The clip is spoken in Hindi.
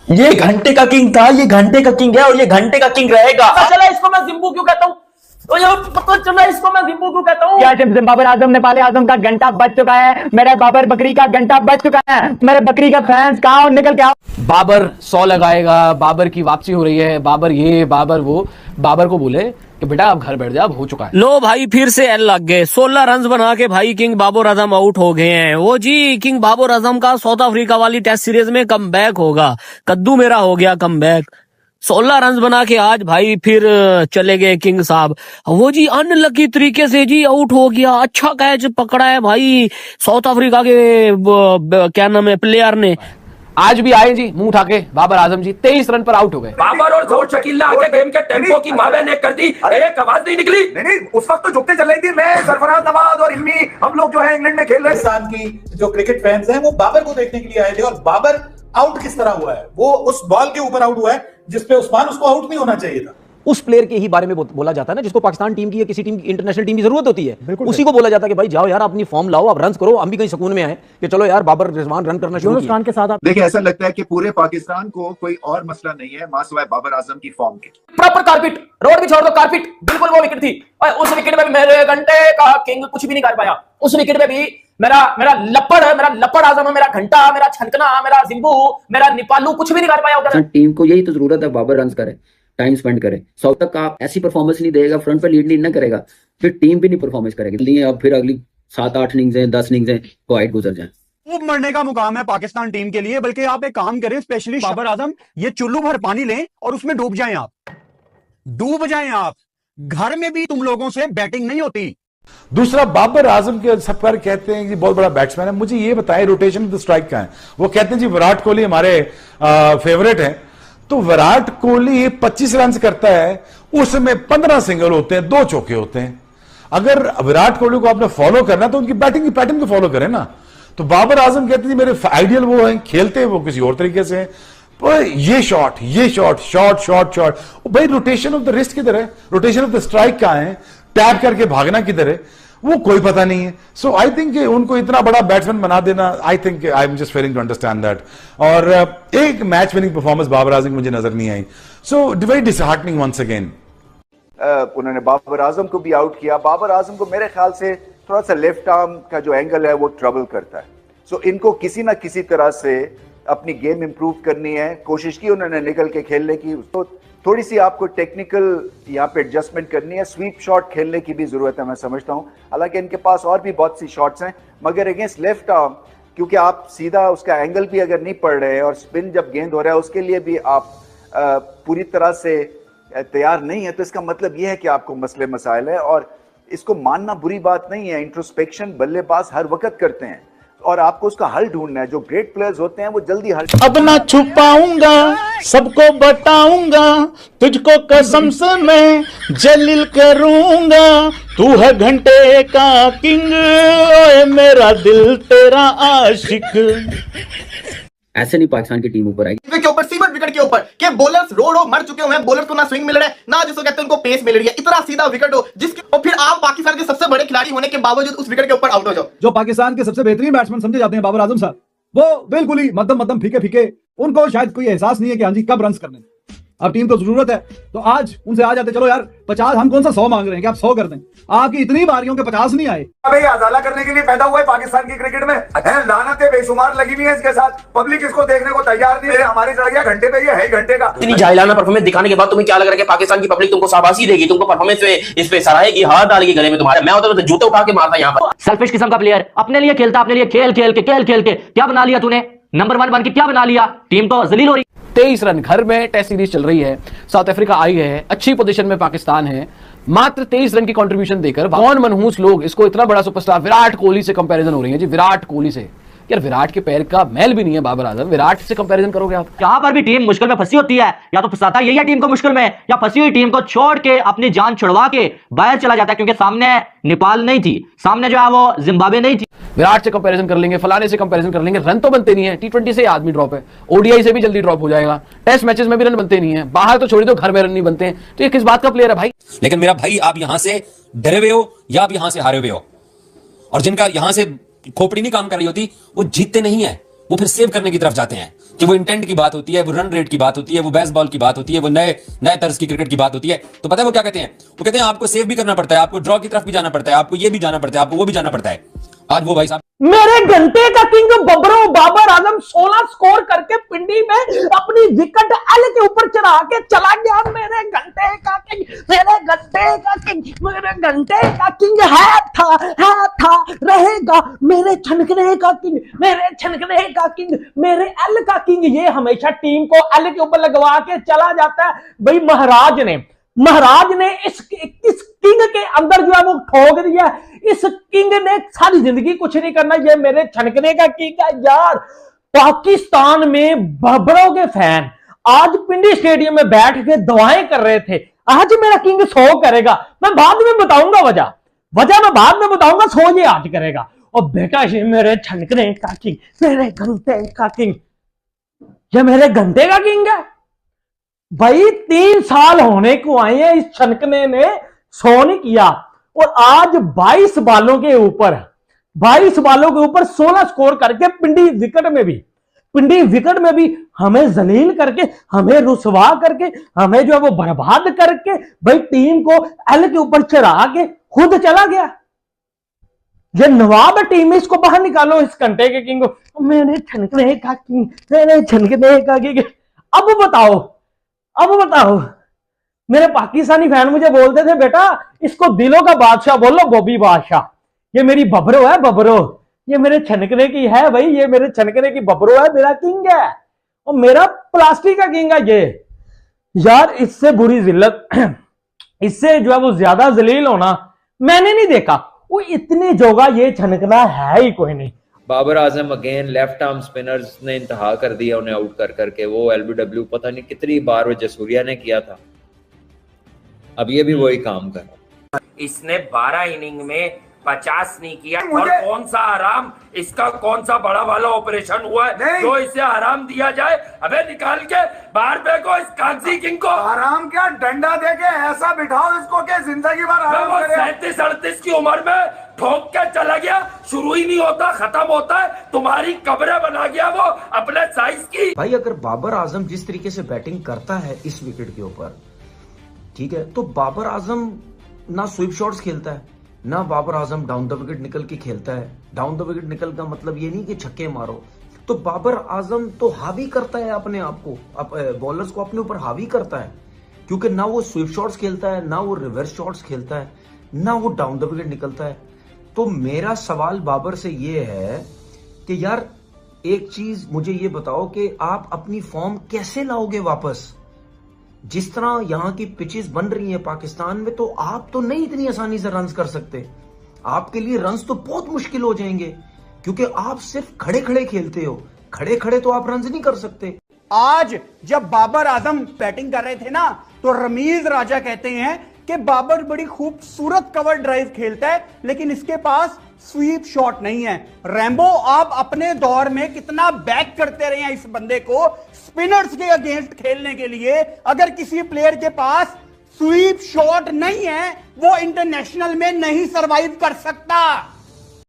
ये घंटे का किंग था, ये घंटे का किंग है और ये घंटे का किंग रहेगा। चला इसको मैं जिम्बू क्यों कहता हूँ, तो ये पता चला इसको मैं जिम्बू क्यों कहता हूँ। क्या बाबर आजम नेपाल आजम का घंटा बज चुका है, मेरे बाबर बकरी का घंटा बज चुका है। मेरे बकरी का फैंस कहाँ निकल के आओ। बाबर 100 लगाएगा, बाबर की वापसी हो रही है, बाबर ये बाबर वो। बाबर को बोले कि बेटा आप घर बैठ जा, अब हो चुका है। लो भाई फिर से एल लग गए, 16 रन बना के भाई किंग बाबर आजम आउट हो गए हैं। वो जी किंग बाबर आजम का साउथ अफ्रीका वाली टेस्ट सीरीज में कमबैक होगा। कद्दू मेरा हो गया कमबैक, 16 रन बना के आज भाई फिर चले गए किंग साहब। वो जी अनलकी तरीके से जी आउट हो गया। अच्छा कैच पकड़ा है भाई साउथ अफ्रीका के क्या नाम है प्लेयर ने। आज भी आए जी मुंह उठा के बाबर आजम जी 23 रन पर आउट हो गए। बाबर और जोर शकीला आके गेम के टेम्पो की मावे कर दी, एक आवाज नहीं निकली। नहीं उस वक्त तो झुकते चल रही थी, मैं सरफराज नवाज और इम्मी हम लोग जो है इंग्लैंड में खेल रहे पाकिस्तान की जो क्रिकेट फैंस हैं वो बाबर को देखने के लिए आए थे। और बाबर आउट किस तरह हुआ है, वो उस बॉल के ऊपर आउट हुआ है जिसपे उस्मान उसको आउट नहीं होना चाहिए था। उस प्लेयर के ही बारे में बोला जाता है ना जिसको पाकिस्तान टीम की या किसी टीम की इंटरनेशनल टीम की जरूरत होती है, उसी को बोला जाता है कि भाई जाओ यार अपनी फॉर्म लाओ, आप रन करो, हम भी कहीं सुकून में आए कि चलो यार बाबर रिजवान रन करना शुरू किया। के साथ आप देखिए ऐसा लगता है कि पूरे पाकिस्तान को कोई और मसला नहीं है मासिवाय बाबर आजम की फॉर्म के। प्रॉपर कारपेट, रोड भी छोड़ दो, कारपेट बिल्कुल वो विकेट थी। और उस विकेट में मेरे घंटे का किंग कुछ भी नहीं कर पाया। उस विकेट में भी मेरा लपड़ आजम, मेरा घंटा, मेरा छनकना, मेरा जिम्बू, मेरा निपालू कुछ भी नहीं कर पाया उधर। टीम को यही तो जरूरत है, बाबर रन करे, टाइम स्पेंड करे। साउथ तक का आप ऐसी परफॉर्मेंस नहीं देगा, फ्रंट पे लीड नहीं करेगा, फिर टीम भी नहीं परफॉर्मेंस करेगी। लिए अब फिर अगली 7-8 इनिंग्स 10 इनिंग्स को हाइट गुजर जाए। खूब मरने का मुकाम है पाकिस्तान टीम के लिए। बल्कि आप एक काम करें, स्पेशली बाबर आजम, ये चुल्लू भर पानी लें और उसमें डूब जाएं आप। घर में भी तुम लोगों से बैटिंग नहीं होती। दूसरा, बाबर आजम के सब पर कहते हैं कि बहुत बड़ा बैट्समैन है। मुझे ये बताएं रोटेशन ऑफ द स्ट्राइक का है। वो कहते हैं जी विराट कोहली हमारे फेवरेट है, तो विराट कोहली 25 रन करता है, उसमें 15 सिंगल होते हैं, 2 चौके होते हैं। अगर विराट कोहली को आपने फॉलो करना तो उनकी बैटिंग की पैटर्न को फॉलो करें ना। तो बाबर आजम कहते हैं मेरे आइडियल वो हैं, खेलते हैं वो किसी और तरीके से हैं। ये शॉट भाई रोटेशन ऑफ द रिस्ट किधर है, रोटेशन ऑफ द स्ट्राइक कहां है, टैप करके भागना किधर है, वो कोई पता नहीं है। सो आई थिंक उनको इतना बड़ा बैट्समैन बना देना, I think I am just failing to understand that. और एक match winning performance Babar Azam मुझे नजर नहीं आई। So very disheartening once again. उन्होंने बाबर आजम को भी आउट किया। बाबर आजम को मेरे ख्याल से थोड़ा सा लेफ्ट आर्म का जो एंगल है वो ट्रबल करता है। सो इनको किसी ना किसी तरह से अपनी गेम इंप्रूव करनी है। कोशिश की उन्होंने निकल के खेलने की, तो थोड़ी सी आपको टेक्निकल यहाँ पे एडजस्टमेंट करनी है। स्वीप शॉट खेलने की भी जरूरत है, मैं समझता हूँ। हालांकि इनके पास और भी बहुत सी शॉट्स हैं, मगर अगेंस्ट लेफ्ट आर्म क्योंकि आप सीधा उसका एंगल भी अगर नहीं पड़ रहे और स्पिन जब गेंद हो रहा है उसके लिए भी आप पूरी तरह से तैयार नहीं है, तो इसका मतलब यह है कि आपको मसले मसाइल है। और इसको मानना बुरी बात नहीं है। इंट्रोस्पेक्शन बल्लेबाज हर वक्त करते हैं और आपको उसका हल ढूंढना है। जो ग्रेट प्लेयर्स होते हैं वो जल्दी हल। अब ना छुपाऊंगा, सबको बताऊंगा, तुझको कसम से मैं जलील करूंगा। तू है घंटे का किंग, ओए मेरा दिल तेरा आशिक। ऐसे नहीं पाकिस्तान की टीम ऊपर आएगी। के ऊपर सीवर विकेट के ऊपर के बॉलर्स रोड हो मर चुके हुए हैं। बॉलर को ना स्विंग मिल रहा है, ना जिसको कहते हैं उनको पेस मिल रही है। इतना सीधा विकेट हो जिसके, और फिर आप पाकिस्तान के सबसे बड़े खिलाड़ी होने के बावजूद उस विकेट के ऊपर आउट हो जाओ। जो पाकिस्तान के सबसे बेहतरीन बैट्समैन समझे जाते हैं बाबर आजम साहब, वो बिल्कुल ही मध्यम फीके। उनको शायद कोई एहसास नहीं है कि हाँ जी कब रन करने। अब टीम को जरूरत है तो आज उनसे आ जाते, चलो यार 50, हम कौन सा 100 मांग रहे हैं कि आप 100 कर दें। आपकी इतनी बारियों के 50 नहीं आए। भाई अजाला करने के लिए पैदा हुआ है पाकिस्तान की क्रिकेट में। लानतें बेशुमार लगी हुई है इसके साथ। पब्लिक इसको देखने को तैयार नहीं है। हमारे चढ़ गया घंटे पे, ये है घंटे का। इतनी जाहिलाना परफॉर्मेंस दिखाने के बाद तुम्हें क्या लग रहा है कि पाकिस्तान की पब्लिक तुमको शाबाशी देगी, तुमको परफॉर्मेंस पे इस पे सराहेगी, हाथ डालेगी गले में तुम्हारे। मैं होता तो जूते उठा के मारता यहाँ पर। सेल्फिश किस्म का प्लेयर, अपने लिए खेलता, अपने लिए खेल के क्या बना लिया तूने, नंबर 1 बन के क्या बना लिया। टीम तो जलील हो रही। 23 रन, घर में टेस्ट सीरीज चल रही है, साउथ अफ्रीका आई है, अच्छी पोजीशन में पाकिस्तान है, मात्र 23 रन की कंट्रीब्यूशन देकर कौन मनहूस लोग इसको इतना बड़ा सुपरस्टार विराट कोहली से कंपैरिजन हो रही है जी। विराट कोहली से, यार विराट के पैर का मैल भी नहीं है बाबर आजम, विराट से कंपैरिजन करोगे आप। जहां पर भी टीम मुश्किल में फंसी होती है, या तो फंसाता यही है टीम को मुश्किल में, या फंसी हुई टीम को छोड़ के अपनी जान छुड़वा के बाहर चला जाता है। क्योंकि सामने नेपाल नहीं थी, सामने जो है वो जिम्बाब्वे नहीं थी। विराट से कंपैरिजन कर लेंगे, फलाने से कंपैरिजन कर लेंगे, रन तो बनते नहीं है। T20 से आदमी ड्रॉप है, ओडीआई से भी जल्दी ड्रॉप हो जाएगा, टेस्ट मैचेस में भी रन बनते नहीं है, बाहर तो छोड़ी दो घर में रन नहीं बनते हैं। तो ये किस बात का प्लेयर है भाई। लेकिन मेरा भाई आप यहां से डरे हुए हो या आप यहां से हारे हुए हो, और जिनका यहां से खोपड़ी नहीं काम कर रही होती वो जीतते नहीं है। वो फिर सेव करने की तरफ जाते हैं कि वो इंटेंट की बात होती है, वो रन रेट की बात होती है, वो बेसबॉल की बात होती है, वो नए तर्ज की क्रिकेट की बात होती है। तो पता है वो क्या कहते हैं? वो कहते हैं आपको सेव भी करना पड़ता है, आपको ड्रॉ की तरफ भी जाना पड़ता है, आपको ये भी जाना पड़ता है, आपको वो भी जाना पड़ता है। आज वो भाई साहब मेरे घंटे का किंग बबरो बाबर आजम 16 स्कोर करके पिंडी में अपनी विकेट एल के ऊपर चढ़ा के चला गया। मेरे घंटे का किंग, मेरे घंटे का किंग, मेरे घंटे का किंग है था रहेगा मेरे छनकने का किंग, मेरे छनकने का किंग, मेरे एल का किंग। ये हमेशा टीम को एल के ऊपर लगवा के चला जाता है। भाई महाराज ने इस किंग के अंदर जो है वो ठोक दिया। इस किंग ने सारी जिंदगी कुछ नहीं करना। ये मेरे छनकने का किंग है यार। पाकिस्तान में बबरों के फैन आज पिंडी स्टेडियम में बैठ के दुआएं कर रहे थे, आज मेरा किंग 100 करेगा। मैं बाद में बताऊंगा वजह मैं बाद में बताऊंगा। 100 ये आज करेगा। और बेटा ये मेरे छनकने का किंग, मेरे घंटे का किंग, ये मेरे घंटे का किंग है भाई। 3 साल होने को आए हैं, इस छनकने ने 100 नहीं किया। और आज 22 बालों के ऊपर 16 स्कोर करके पिंडी विकेट में भी हमें जलील करके, हमें रुसवा करके, हमें जो है वो बर्बाद करके भाई टीम को एल के ऊपर चढ़ा के खुद चला गया। ये नवाब टीम है, इसको बाहर निकालो इस घंटे के किंग को। मैंने छनकने का किंग, मैंने छनकने का किंग। अब बताओ मेरे पाकिस्तानी फैन मुझे बोलते थे बेटा इसको दिलों का बादशाह बोलो, बॉबी बादशाह। ये मेरी बबरो है, बबरो, ये मेरे छनकने की है भाई, ये मेरे छनकने की बबरो है, मेरा किंग है और मेरा प्लास्टिक का किंग है ये यार। इससे बुरी जिल्लत, इससे जो है वो ज्यादा जलील होना मैंने नहीं देखा। वो इतनी जोगा ये छनकना है ही कोई नहीं। Babar Azam again left arm spinners ने इंतहा कर दिया उन्हें आउट कर करके। वो एलबीडब्ल्यू पता नहीं कितनी बार वो जसूरिया ने किया था, अब ये भी वही काम कर रहा। इसने 12 इनिंग में 50 नहीं किया। और कौन सा आराम, इसका कौन सा बड़ा वाला ऑपरेशन हुआ है जो इसे आराम दिया जाए? अबे निकाल के बाहर फेंको इस कागजी किंग को। आराम क्या, डंडा देके ऐसा बिठाओ इसको कि जिंदगी भर आराम करे। 37-38 की उम्र में ठोक के चला गया, शुरू ही नहीं होता खत्म होता है। तुम्हारी कब्रें बना गया वो अपने साइज की। भाई अगर बाबर आजम जिस तरीके से बैटिंग करता है इस विकेट के ऊपर, ठीक है, तो बाबर आजम ना स्वीप शॉट्स खेलता है, ना Babar Azam down the wicket निकल के खेलता है। डाउन द विकेट निकल का मतलब ये नहीं कि छक्के मारो। तो बाबर आजम तो हावी करता है अपने आप को, बॉलर्स को अपने ऊपर हावी करता है, क्योंकि ना वो स्वीप शॉट्स खेलता है, ना वो रिवर्स शॉट्स खेलता है, ना वो डाउन द विकेट निकलता है। तो मेरा सवाल बाबर से ये है कि यार एक चीज मुझे ये बताओ कि आप अपनी फॉर्म कैसे लाओगे वापस? जिस तरह यहां की पिचेस बन रही हैं पाकिस्तान में, तो आप तो नहीं इतनी आसानी से रन्स कर सकते। आपके लिए रन्स तो बहुत मुश्किल हो जाएंगे, क्योंकि आप सिर्फ खड़े खड़े खेलते हो। खड़े खड़े तो आप रन्स नहीं कर सकते। आज जब बाबर आजम बैटिंग कर रहे थे ना, तो रमीज राजा कहते हैं कि बाबर बड़ी खूबसूरत कवर ड्राइव खेलता है, लेकिन इसके पास स्वीप शॉट नहीं है। रैम्बो, आप अपने दौर में कितना बैक करते रहे हैं इस बंदे को स्पिनर्स के अगेंस्ट खेलने के लिए। अगर किसी प्लेयर के पास स्वीप शॉट नहीं है, वो इंटरनेशनल में नहीं सरवाइव कर सकता।